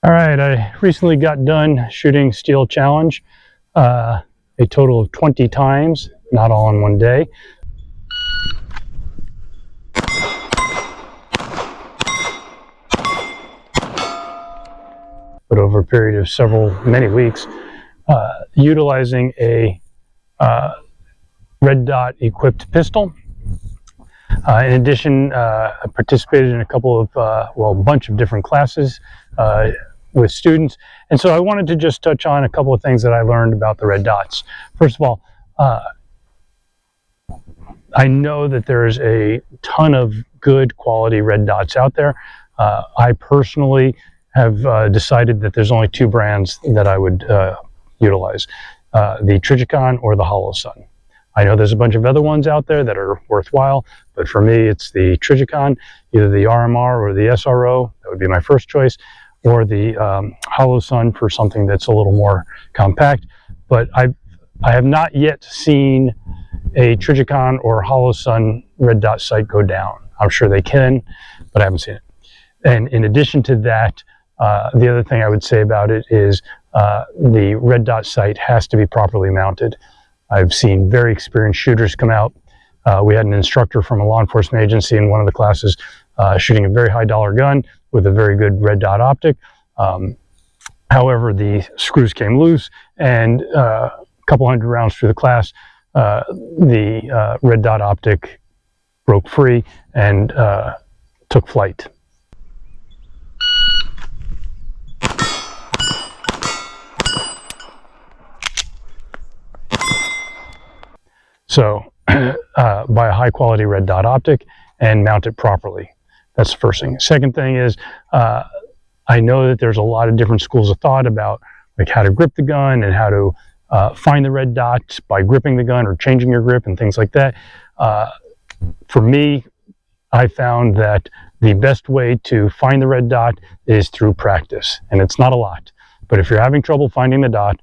All right, I recently got done shooting Steel Challenge a total of 20 times, not all in one day. But over a period of many weeks, utilizing a red dot equipped pistol. In addition, I participated in a couple of, a bunch of different classes with students. And so I wanted to just touch on a couple of things that I learned about the red dots. First of all, I know that there's a ton of good quality red dots out there. I personally have decided that there's only two brands that I would utilize, the Trijicon or the Holosun. I know there's a bunch of other ones out there that are worthwhile, but for me it's the Trijicon, either the RMR or the SRO, that would be my first choice, or the Holosun for something that's a little more compact. But I have not yet seen a Trijicon or Holosun red dot sight go down. I'm sure they can, but I haven't seen it. And in addition to that, the other thing I would say about it is the red dot sight has to be properly mounted. I've seen very experienced shooters come out. We had an instructor from a law enforcement agency in one of the classes shooting a very high dollar gun with a very good red dot optic. However, the screws came loose, and a couple hundred rounds through the class, the red dot optic broke free and took flight. So buy a high quality red dot optic and mount it properly. That's the first thing. Second thing is, I know that there's a lot of different schools of thought about like how to grip the gun and how to find the red dots by gripping the gun or changing your grip and things like that. For me, I found that the best way to find the red dot is through practice, and it's not a lot. But if you're having trouble finding the dot,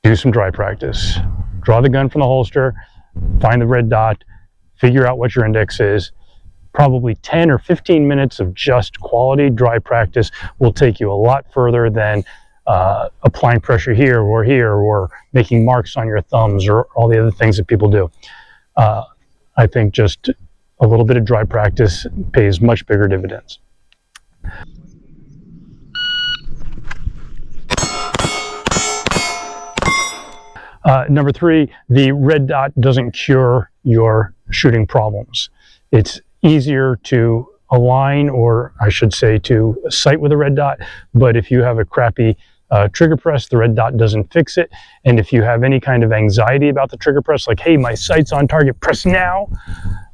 do some dry practice. Draw the gun from the holster, find the red dot, figure out what your index is. Probably 10 or 15 minutes of just quality dry practice will take you a lot further than applying pressure here, or making marks on your thumbs, or all the other things that people do. I think just a little bit of dry practice pays much bigger dividends. Number three, the red dot doesn't cure your shooting problems. It's easier to align, or I should say to sight with a red dot, but if you have a crappy trigger press, the red dot doesn't fix it. And if you have any kind of anxiety about the trigger press, like, hey, my sight's on target, press now,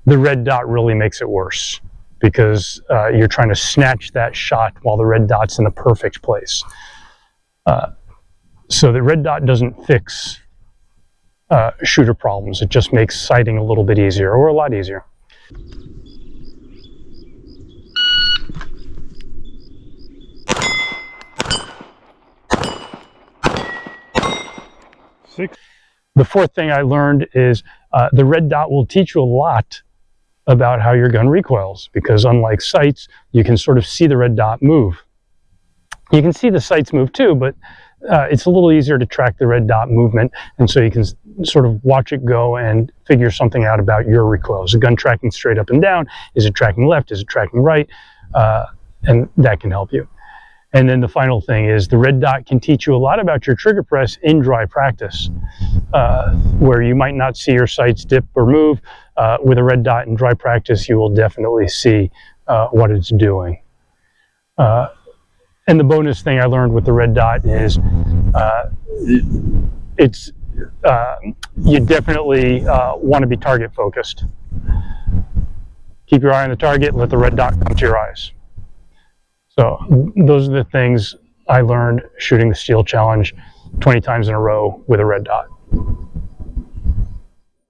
the red dot really makes it worse, because you're trying to snatch that shot while the red dot's in the perfect place. So the red dot doesn't fix shooter problems. It just makes sighting a little bit easier, or a lot easier. The fourth thing I learned is the red dot will teach you a lot about how your gun recoils, because unlike sights, you can sort of see the red dot move. You can see the sights move too, but it's a little easier to track the red dot movement, and so you can sort of watch it go and figure something out about your recoil. Is the gun tracking straight up and down? Is it tracking left? Is it tracking right? And that can help you. And then the final thing is the red dot can teach you a lot about your trigger press in dry practice, where you might not see your sights dip or move. With a red dot in dry practice, you will definitely see what it's doing. And the bonus thing I learned with the red dot is you definitely want to be target focused. Keep your eye on the target, let the red dot come to your eyes. So those are the things I learned shooting the Steel Challenge 20 times in a row with a red dot.